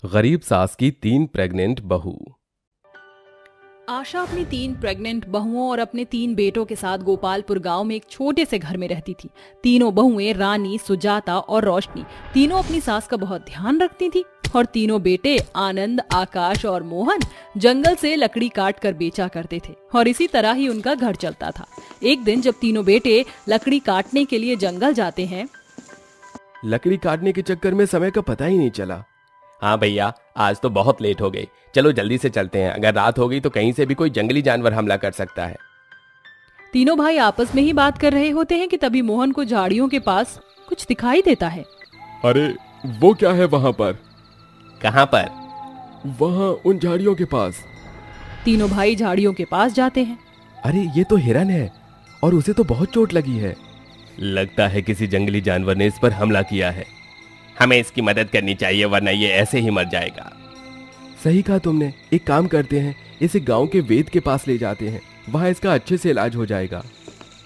गरीब सास की 3 प्रेग्नेंट बहू। आशा अपनी 3 प्रेग्नेंट बहुओं और अपने 3 बेटों के साथ गोपालपुर गांव में एक छोटे से घर में रहती थी। तीनों बहुएं रानी, सुजाता और रोशनी तीनों अपनी सास का बहुत ध्यान रखती थी और तीनों बेटे आनंद, आकाश और मोहन जंगल से लकड़ी काट कर बेचा करते थे और इसी तरह ही उनका घर चलता था। एक दिन जब तीनों बेटे लकड़ी काटने के लिए जंगल जाते हैं, लकड़ी काटने के चक्कर में समय का पता ही नहीं चला। हाँ भैया, आज तो बहुत लेट हो गई, चलो जल्दी से चलते हैं। अगर रात हो गई तो कहीं से भी कोई जंगली जानवर हमला कर सकता है। तीनों भाई आपस में ही बात कर रहे होते हैं कि तभी मोहन को झाड़ियों के पास कुछ दिखाई देता है। अरे वो क्या है वहाँ पर? कहाँ पर? वहाँ उन झाड़ियों के पास। तीनों भाई झाड़ियों के पास जाते हैं। अरे ये तो हिरन है और उसे तो बहुत चोट लगी है। लगता है किसी जंगली जानवर ने इस पर हमला किया है। हमें इसकी मदद करनी चाहिए वरना ये ऐसे ही मर जाएगा। सही कहा तुमने। एक काम करते हैं, इसे गांव के वेद के पास ले जाते हैं, वहाँ इसका अच्छे से इलाज हो जाएगा।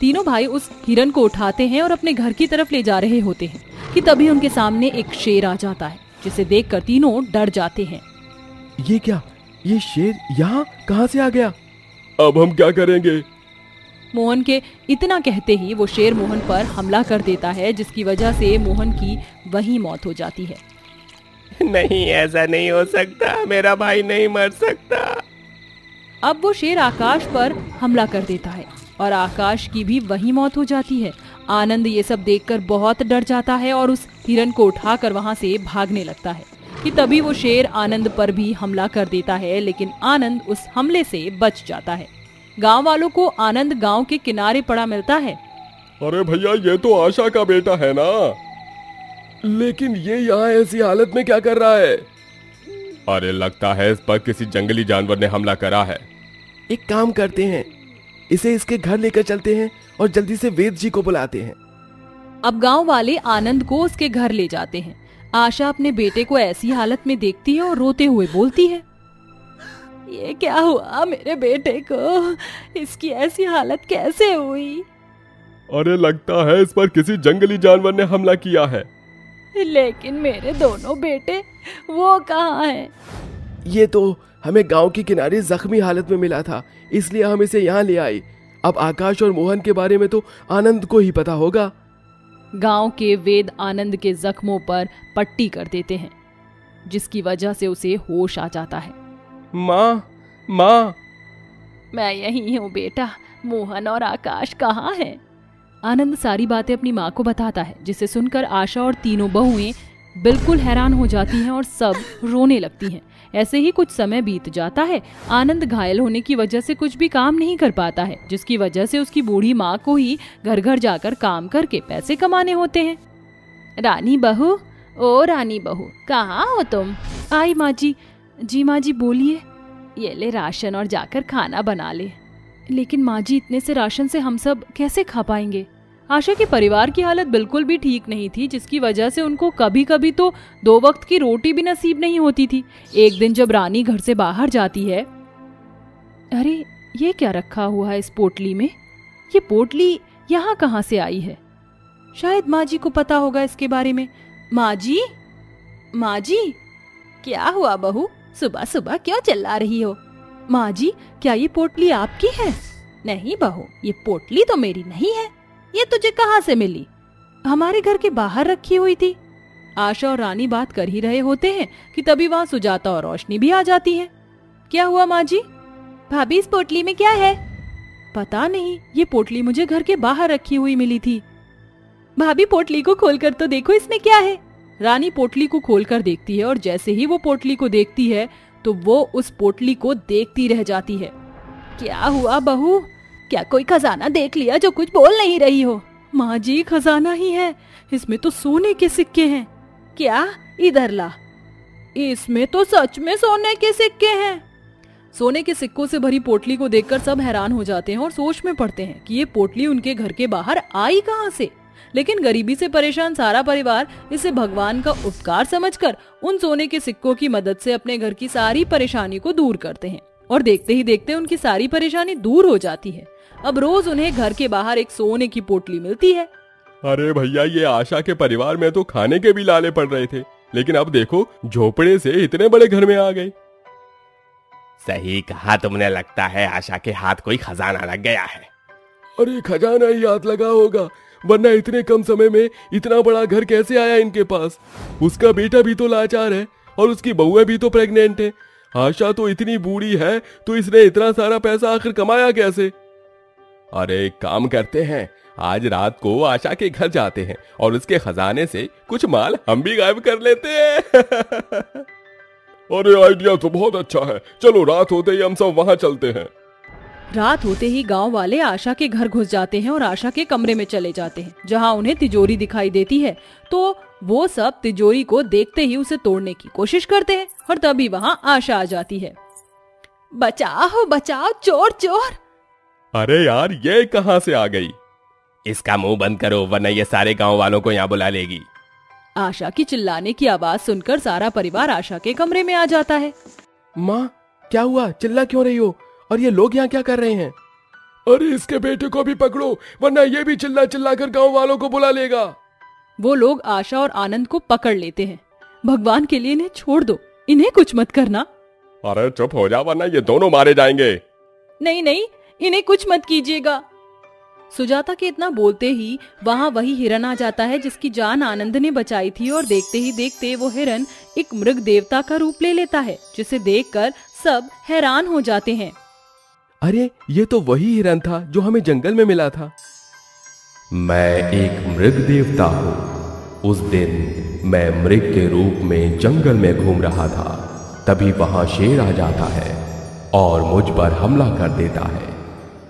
तीनों भाई उस हिरन को उठाते हैं और अपने घर की तरफ ले जा रहे होते हैं कि तभी उनके सामने एक शेर आ जाता है, जिसे देखकर तीनों डर जाते हैं। ये क्या? ये शेर यहाँ कहाँ से आ गया? अब हम क्या करेंगे? मोहन के इतना कहते ही वो शेर मोहन पर हमला कर देता है, जिसकी वजह से मोहन की वहीं मौत हो जाती है। नहीं, ऐसा नहीं हो सकता, मेरा भाई नहीं मर सकता। अब वो शेर आकाश पर हमला कर देता है और आकाश की भी वहीं मौत हो जाती है। आनंद ये सब देखकर बहुत डर जाता है और उस हिरन को उठाकर वहां से भागने लगता है कि तभी वो शेर आनंद पर भी हमला कर देता है, लेकिन आनंद उस हमले से बच जाता है। गांव वालों को आनंद गांव के किनारे पड़ा मिलता है। अरे भैया, ये तो आशा का बेटा है ना, लेकिन ये यहाँ ऐसी हालत में क्या कर रहा है? अरे लगता है इस पर किसी जंगली जानवर ने हमला करा है। एक काम करते हैं, इसे इसके घर लेकर चलते हैं और जल्दी से वेद जी को बुलाते हैं। अब गांव वाले आनंद को उसके घर ले जाते हैं। आशा अपने बेटे को ऐसी हालत में देखती है और रोते हुए बोलती है, ये क्या हुआ मेरे बेटे को? इसकी ऐसी हालत कैसे हुई? अरे लगता है इस पर किसी जंगली जानवर ने हमला किया है। लेकिन मेरे दोनों बेटे वो कहाँ हैं? ये तो हमें गांव के किनारे जख्मी हालत में मिला था, इसलिए हम इसे यहाँ ले आए। अब आकाश और मोहन के बारे में तो आनंद को ही पता होगा। गांव के वेद आनंद के जख्मों पर पट्टी कर देते हैं, जिसकी वजह से उसे होश आ जाता है। माँ, माँ, मैं यही हूँ बेटा, मोहन और आकाश कहाँ हैं? आनंद सारी बातें अपनी माँ को बताता है, जिसे सुनकर आशा और तीनों बहुएं बिल्कुल हैरान हो जाती हैं और सब रोने लगती हैं। ऐसे ही कुछ समय बीत जाता है। आनंद घायल होने की वजह से कुछ भी काम नहीं कर पाता है, जिसकी वजह से उसकी बूढ़ी माँ को ही घर घर जाकर काम करके पैसे कमाने होते हैं। रानी बहू, ओ रानी बहू, कहाँ हो तुम? आई माँ जी। जी माँ जी बोलिए। ये ले राशन और जाकर खाना बना ले। लेकिन माँ जी, इतने से राशन से हम सब कैसे खा पाएंगे? आशा के परिवार की हालत बिल्कुल भी ठीक नहीं थी, जिसकी वजह से उनको कभी कभी तो 2 वक्त की रोटी भी नसीब नहीं होती थी। एक दिन जब रानी घर से बाहर जाती है, अरे ये क्या रखा हुआ है इस पोटली में? ये पोटली यहाँ कहाँ से आई है? शायद माँ जी को पता होगा इसके बारे में। माँ जी, माँ जी, क्या हुआ बहू? सुबह सुबह क्यों चिल्ला रही हो? माँ जी, क्या ये पोटली आपकी है? नहीं बहू, ये पोटली तो मेरी नहीं है। ये तुझे कहाँ से मिली? हमारे घर के बाहर रखी हुई थी। आशा और रानी बात कर ही रहे होते हैं कि तभी वहाँ सुजाता और रोशनी भी आ जाती है। क्या हुआ माँ जी? भाभी, इस पोटली में क्या है? पता नहीं, ये पोटली मुझे घर के बाहर रखी हुई मिली थी। भाभी, पोटली को खोलकर तो देखो, इसमें क्या है? रानी पोटली को खोलकर देखती है और जैसे ही वो पोटली को देखती है तो वो उस पोटली को देखती रह जाती है। क्या हुआ बहू? क्या कोई खजाना देख लिया जो कुछ बोल नहीं रही हो? माँ जी, खजाना ही है, इसमें तो सोने के सिक्के हैं। क्या? इधर ला। इसमें तो सच में सोने के सिक्के हैं। सोने के सिक्कों से भरी पोटली को देखकर सब हैरान हो जाते हैं और सोच में पड़ते हैं कि ये पोटली उनके घर के बाहर आई कहाँ से। लेकिन गरीबी से परेशान सारा परिवार इसे भगवान का उपकार समझकर उन सोने के सिक्कों की मदद से अपने घर की सारी परेशानी को दूर करते हैं और देखते ही देखते उनकी सारी परेशानी दूर हो जाती है। अब रोज उन्हें घर के बाहर एक सोने की पोटली मिलती है। अरे भैया, ये आशा के परिवार में तो खाने के भी लाले पड़ रहे थे, लेकिन अब देखो झोपड़े से इतने बड़े घर में आ गए। सही कहा तुमने, लगता है आशा के हाथ कोई खजाना लग गया है। अरे खजाना ही हाथ लगा होगा, वरना इतने कम समय में इतना बड़ा घर कैसे आया इनके पास। उसका बेटा भी तो लाचार है और उसकी बहुएं भी तो प्रेग्नेंट है। आशा तो इतनी बूढ़ी है, तो इसने इतना सारा पैसा आखिर कमाया कैसे। अरे एक काम करते हैं, आज रात को आशा के घर जाते हैं और उसके खजाने से कुछ माल हम भी गायब कर लेते हैं। अरे आइडिया तो बहुत अच्छा है, चलो रात होते ही हम सब वहां चलते हैं। रात होते ही गांव वाले आशा के घर घुस जाते हैं और आशा के कमरे में चले जाते हैं, जहां उन्हें तिजोरी दिखाई देती है। तो वो सब तिजोरी को देखते ही उसे तोड़ने की कोशिश करते हैं और तभी वहां आशा आ जाती है। बचाओ बचाओ, चोर चोर। अरे यार ये कहां से आ गई। इसका मुंह बंद करो, वरना ये सारे गांव वालों को यहाँ बुला लेगी। आशा की चिल्लाने की आवाज सुनकर सारा परिवार आशा के कमरे में आ जाता है। माँ क्या हुआ, चिल्ला क्यों रही हो, और ये लोग यहाँ क्या कर रहे हैं। अरे इसके बेटे को भी पकड़ो, वरना ये भी चिल्ला चिल्ला कर गाँव वालों को बुला लेगा। वो लोग आशा और आनंद को पकड़ लेते हैं। भगवान के लिए इन्हें छोड़ दो, इन्हें कुछ मत करना। अरे चुप हो जा, वरना ये दोनों मारे जाएंगे। नहीं नहीं, इन्हें कुछ मत कीजिएगा। सुजाता के इतना बोलते ही वहाँ वही हिरन आ जाता है जिसकी जान आनंद ने बचाई थी, और देखते ही देखते वो हिरन एक मृग देवता का रूप ले लेता है, जिसे देखकर सब हैरान हो जाते हैं। अरे ये तो वही हिरन था जो हमें जंगल में मिला था। मैं एक मृग देवता हूँ। उस दिन मैं मृग के रूप में जंगल में घूम रहा था, तभी वहां शेर आ जाता है और मुझ पर हमला कर देता है।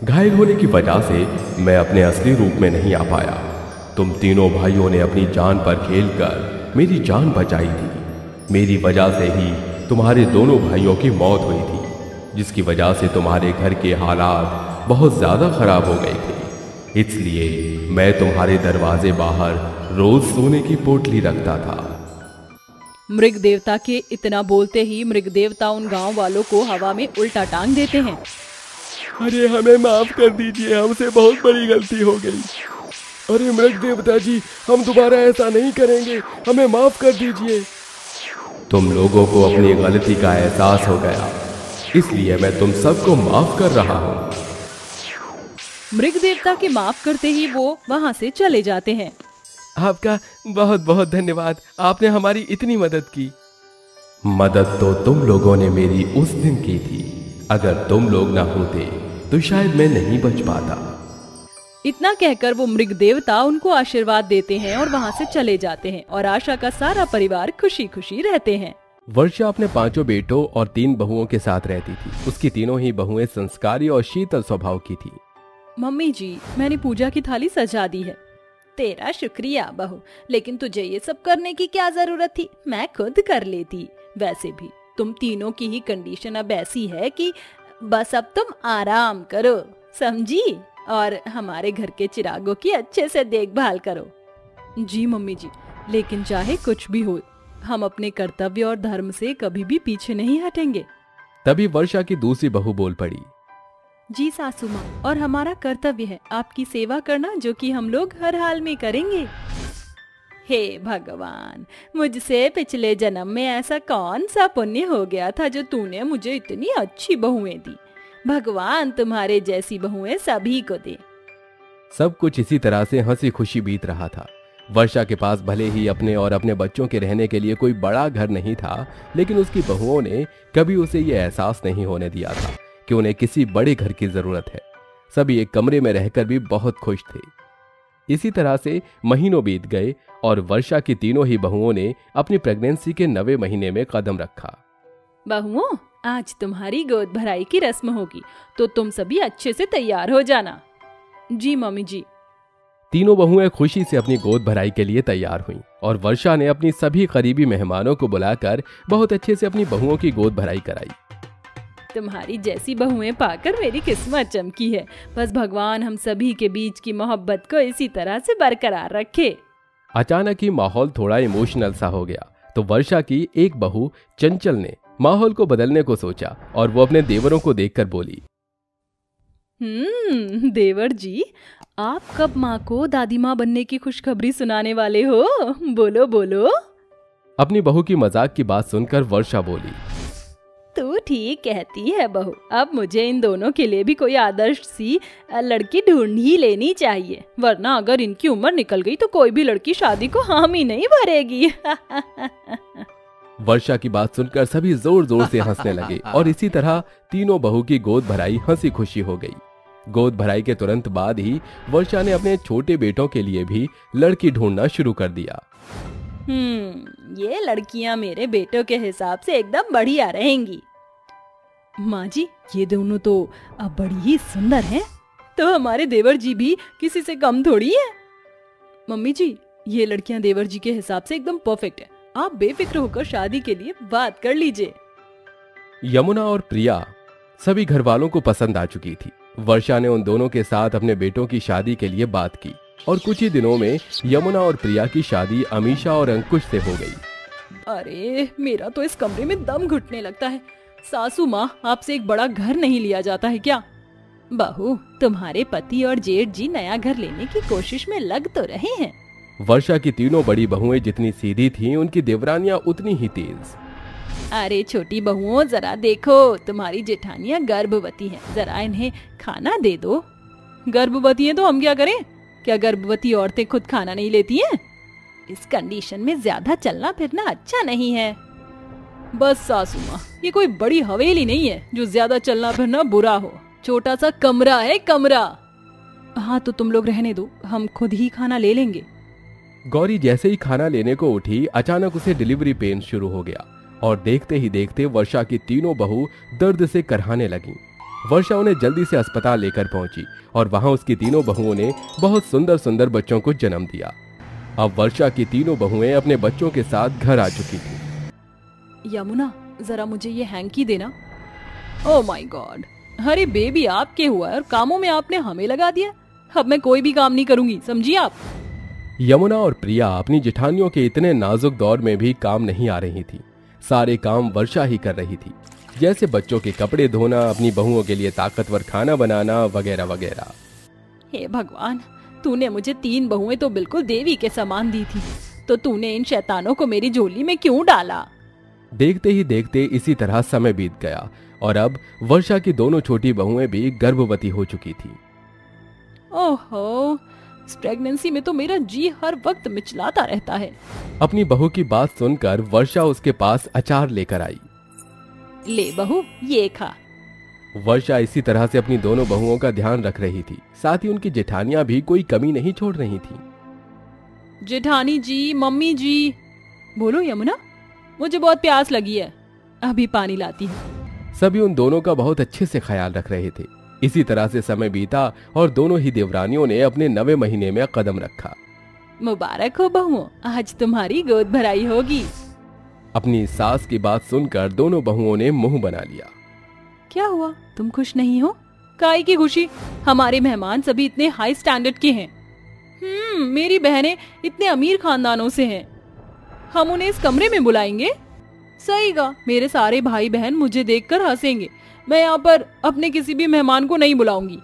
घायल होने की वजह से मैं अपने असली रूप में नहीं आ पाया। तुम तीनों भाइयों ने अपनी जान पर खेलकर मेरी जान बचाई थी। मेरी वजह से ही तुम्हारे दोनों भाइयों की मौत हुई थी, जिसकी वजह से तुम्हारे घर के हालात बहुत ज्यादा खराब हो गए थे। इसलिए मैं तुम्हारे दरवाजे बाहर रोज सोने की पोटली रखता था। मृग देवता के इतना बोलते ही मृग देवता उन गांव वालों को हवा में उल्टा टांग देते हैं। अरे हमें माफ कर दीजिए, हमसे बहुत बड़ी गलती हो गई। अरे मृग देवता जी, हम दोबारा ऐसा नहीं करेंगे, हमें माफ कर दीजिए। तुम लोगों को अपनी गलती का एहसास हो गया, इसलिए मैं तुम सबको माफ कर रहा हूँ। मृग देवता के माफ करते ही वो वहाँ से चले जाते हैं। आपका बहुत बहुत धन्यवाद, आपने हमारी इतनी मदद की। मदद तो तुम लोगों ने मेरी उस दिन की थी। अगर तुम लोग ना होते तो शायद मैं नहीं बच पाता। इतना कहकर वो मृग देवता उनको आशीर्वाद देते हैं और वहाँ से चले जाते हैं, और आशा का सारा परिवार खुशी खुशी रहते हैं। वर्षा अपने 5 बेटों और 3 बहुओं के साथ रहती थी। उसकी तीनों ही बहुएं संस्कारी और शीतल स्वभाव की थी। मम्मी जी, मैंने पूजा की थाली सजा दी है। तेरा शुक्रिया बहू, लेकिन तुझे ये सब करने की क्या जरूरत थी, मैं खुद कर लेती। वैसे भी तुम तीनों की ही कंडीशन अब ऐसी है कि बस अब तुम आराम करो, समझी, और हमारे घर के चिरागों की अच्छे से देखभाल करो। जी मम्मी जी, लेकिन चाहे कुछ भी हो, हम अपने कर्तव्य और धर्म से कभी भी पीछे नहीं हटेंगे। तभी वर्षा की दूसरी बहू बोल पड़ी। जी सासू माँ, और हमारा कर्तव्य है आपकी सेवा करना, जो कि हम लोग हर हाल में करेंगे। हे भगवान, मुझसे पिछले जन्म में ऐसा कौन सा पुण्य हो गया था जो तूने मुझे इतनी अच्छी बहुएं दी। भगवान तुम्हारे जैसी बहुएं सभी को दे। सब कुछ इसी तरह से हंसी खुशी बीत रहा था। वर्षा के पास भले ही अपने और अपने बच्चों के रहने के लिए कोई बड़ा घर नहीं था, लेकिन उसकी बहुओं ने कभी उसे ये एहसास नहीं होने दिया था कि उन्हें किसी बड़े घर की जरूरत है। सभी एक कमरे में रहकर भी बहुत खुश थे। इसी तरह से महीनों बीत गए और वर्षा की तीनों ही बहुओं ने अपनी प्रेगनेंसी के 9वें महीने में कदम रखा। बहुओं, आज तुम्हारी गोद भराई की रस्म होगी, तो तुम सभी अच्छे से तैयार हो जाना। जी मम्मी जी। तीनों बहुएं खुशी से अपनी गोद भराई के लिए तैयार हुईं और वर्षा ने अपनी सभी करीबी मेहमानों को बुलाकर बहुत अच्छे से अपनी बहुओं की गोद भराई कराई। तुम्हारी जैसी बहुएं पाकर मेरी किस्मत चमकी है। बस भगवान हम सभी के बीच की मोहब्बत को इसी तरह से बरकरार रखे। अचानक ही माहौल थोड़ा इमोशनल सा हो गया, तो वर्षा की एक बहू चंचल ने माहौल को बदलने को सोचा और वो अपने देवरों को देखकर बोली। देवर जी, आप कब माँ को दादी माँ बनने की खुशखबरी सुनाने वाले हो? बोलो बोलो। अपनी बहू की मजाक की बात सुनकर वर्षा बोली, तू ठीक कहती है बहू, अब मुझे इन दोनों के लिए भी कोई आदर्श सी लड़की ढूंढ ही लेनी चाहिए, वरना अगर इनकी उम्र निकल गई तो कोई भी लड़की शादी को हामी नहीं भरेगी। वर्षा की बात सुनकर सभी जोर जोर से हंसने लगे और इसी तरह तीनों बहू की गोद भराई हंसी खुशी हो गई। गोद भराई के तुरंत बाद ही वर्षा ने अपने छोटे बेटों के लिए भी लड़की ढूंढना शुरू कर दिया। ये लड़कियां मेरे बेटों के हिसाब से एकदम बढ़िया रहेंगी। माँ जी, ये दोनों तो अब बड़ी ही सुंदर हैं, तो हमारे देवर जी भी किसी से कम थोड़ी है। मम्मी जी, ये लड़कियां देवर जी के हिसाब से एकदम परफेक्ट है, आप बेफिक्र होकर शादी के लिए बात कर लीजिए। यमुना और प्रिया सभी घर वालों को पसंद आ चुकी थी। वर्षा ने उन दोनों के साथ अपने बेटों की शादी के लिए बात की और कुछ ही दिनों में यमुना और प्रिया की शादी अमीशा और अंकुश से हो गई। अरे मेरा तो इस कमरे में दम घुटने लगता है। सासू माँ, आपसे एक बड़ा घर नहीं लिया जाता है क्या? बहू, तुम्हारे पति और जेठ जी नया घर लेने की कोशिश में लग तो रहे हैं। वर्षा की तीनों बड़ी बहुएं जितनी सीधी थीं, उनकी देवरानियां उतनी ही तेज। अरे छोटी बहुओं, जरा देखो, तुम्हारी जेठानियां गर्भवती हैं, जरा इन्हें खाना दे दो। गर्भवती हैं तो हम क्या करें? क्या गर्भवती औरतें खुद खाना नहीं लेती हैं? इस कंडीशन में ज्यादा चलना फिरना अच्छा नहीं है। बस सासू माँ, ये कोई बड़ी हवेली नहीं है जो ज्यादा चलना फिरना बुरा हो, छोटा सा कमरा है, कमरा। हाँ तो तुम लोग रहने दो, हम खुद ही खाना ले लेंगे। गौरी जैसे ही खाना लेने को उठी, अचानक उसे डिलीवरी पेन शुरू हो गया और देखते ही देखते वर्षा की तीनों बहू दर्द से करहाने लगीं। वर्षा उन्हें जल्दी से अस्पताल लेकर पहुंची और वहां उसकी तीनों बहुओं ने बहुत सुंदर सुंदर बच्चों को जन्म दिया। अब वर्षा की तीनों बहुएं अपने बच्चों के साथ घर आ चुकी थी। यमुना, जरा मुझे ये हैंकी देना। ओह माय गॉड, अरे बेबी आपके हुआ है और कामों में आपने हमें लगा दिया। अब मैं कोई भी काम नहीं करूंगी, समझिए आप। यमुना और प्रिया अपनी जेठानियों के इतने नाजुक दौर में भी काम नहीं आ रही थी। सारे काम वर्षा ही कर रही थी, जैसे बच्चों के कपड़े धोना, अपनी बहुओं के लिए ताकतवर खाना बनाना वगैरह वगैरह। हे भगवान, तूने मुझे 3 बहुएं तो बिल्कुल देवी के समान दी थी, तो तूने इन शैतानों को मेरी झोली में क्यों डाला? देखते ही देखते इसी तरह समय बीत गया और अब वर्षा की दोनों छोटी बहुएं भी गर्भवती हो चुकी थी। ओहो, इस प्रेगनेंसी में तो मेरा जी हर वक्त मिचलाता रहता है। अपनी बहू की बात सुनकर वर्षा उसके पास अचार लेकर आई। ले बहू, ये खा। वर्षा इसी तरह से अपनी दोनों बहुओं का ध्यान रख रही थी, साथ ही उनकी जेठानियां भी कोई कमी नहीं छोड़ रही थी। जेठानी जी, मम्मी जी। बोलो यमुना, मुझे बहुत प्यास लगी है, अभी पानी लाती हूँ। सभी उन दोनों का बहुत अच्छे से ख्याल रख रहे थे। इसी तरह से समय बीता और दोनों ही देवरानियों ने अपने 9वें महीने में कदम रखा। मुबारक हो बहुओं, आज तुम्हारी गोद भराई होगी। अपनी सास की बात सुनकर दोनों बहुओं ने मुंह बना लिया। क्या हुआ, तुम खुश नहीं हो? काहे की खुशी? हमारे मेहमान सभी इतने हाई स्टैंडर्ड के हैं। मेरी बहनें इतने अमीर खानदानों से हैं, हम उन्हें इस कमरे में बुलाएंगे? सही कहा, मेरे सारे भाई बहन मुझे देखकर हंसेंगे। मैं यहाँ पर अपने किसी भी मेहमान को नहीं बुलाऊंगी।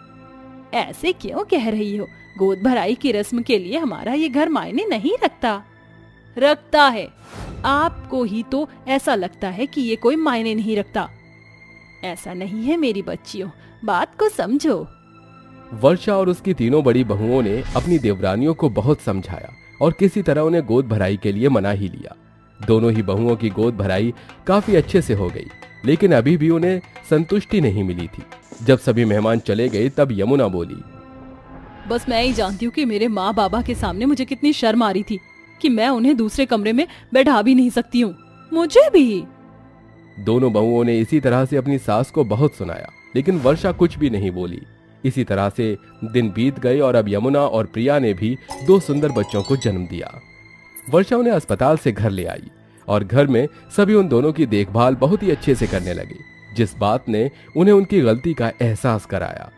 ऐसे क्यों कह रही हो? गोद भराई की रस्म के लिए हमारा ये घर मायने नहीं रखता। रखता है, आपको ही तो ऐसा लगता है कि ये कोई मायने नहीं रखता। ऐसा नहीं है मेरी बच्चियों, बात को समझो। वर्षा और उसकी तीनों बड़ी बहुओं ने अपनी देवरानियों को बहुत समझाया और किसी तरह उन्हें गोद भराई के लिए मना ही लिया। दोनों ही बहुओं की गोद भराई काफी अच्छे से हो गई, लेकिन अभी भी उन्हें संतुष्टि नहीं मिली थी। जब सभी मेहमान चले गए तब यमुना बोली, बस मैं ही जानती हूँ कि मेरे माँ बाबा के सामने मुझे कितनी शर्म आ रही थी कि मैं उन्हें दूसरे कमरे में बैठा भी नहीं सकती हूँ। मुझे भी। दोनों बहुओं ने इसी तरह से अपनी सास को बहुत सुनाया, लेकिन वर्षा कुछ भी नहीं बोली। इसी तरह से दिन बीत गए और अब यमुना और प्रिया ने भी 2 सुंदर बच्चों को जन्म दिया। वर्षा उन्हें अस्पताल से घर ले आई और घर में सभी उन दोनों की देखभाल बहुत ही अच्छे से करने लगे, जिस बात ने उन्हें उनकी गलती का एहसास कराया।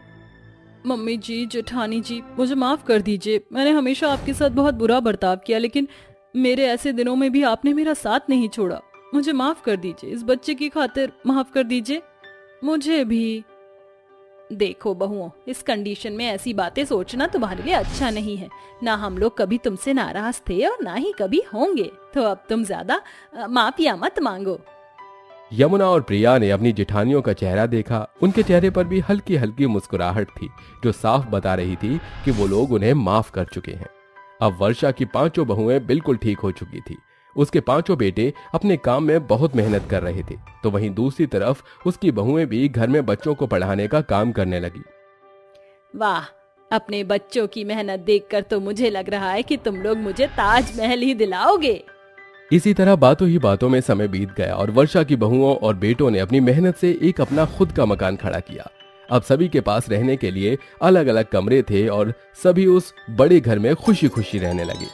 मम्मी जी, जेठानी जी, मुझे माफ कर दीजिए। मैंने हमेशा आपके साथ बहुत बुरा बर्ताव किया, लेकिन मेरे ऐसे दिनों में भी आपने मेरा साथ नहीं छोड़ा। मुझे माफ कर दीजिए, इस बच्चे की खातिर माफ कर दीजिए मुझे भी। देखो बहुओं, इस कंडीशन में ऐसी बातें सोचना तुम्हारे लिए अच्छा नहीं है। ना हम लोग कभी तुमसे नाराज थे और ना ही कभी होंगे। तो अब तुम ज्यादा माफिया मत मांगो। यमुना और प्रिया ने अपनी जेठानियों का चेहरा देखा। उनके चेहरे पर भी हल्की हल्की मुस्कुराहट थी, जो साफ बता रही थी कि वो लोग उन्हें माफ कर चुके हैं। अब वर्षा की 5 बहुएं बिल्कुल ठीक हो चुकी थी। उसके 5 बेटे अपने काम में बहुत मेहनत कर रहे थे, तो वहीं दूसरी तरफ उसकी बहुएं भी घर में बच्चों को पढ़ाने का काम करने लगी। वाह, अपने बच्चों की मेहनत देखकर तो मुझे लग रहा है कि तुम लोग मुझे ताजमहल ही दिलाओगे। इसी तरह बातों ही बातों में समय बीत गया और वर्षा की बहुओं और बेटों ने अपनी मेहनत से एक अपना खुद का मकान खड़ा किया। अब सभी के पास रहने के लिए अलग अलग कमरे थे और सभी उस बड़े घर में खुशी खुशी रहने लगे।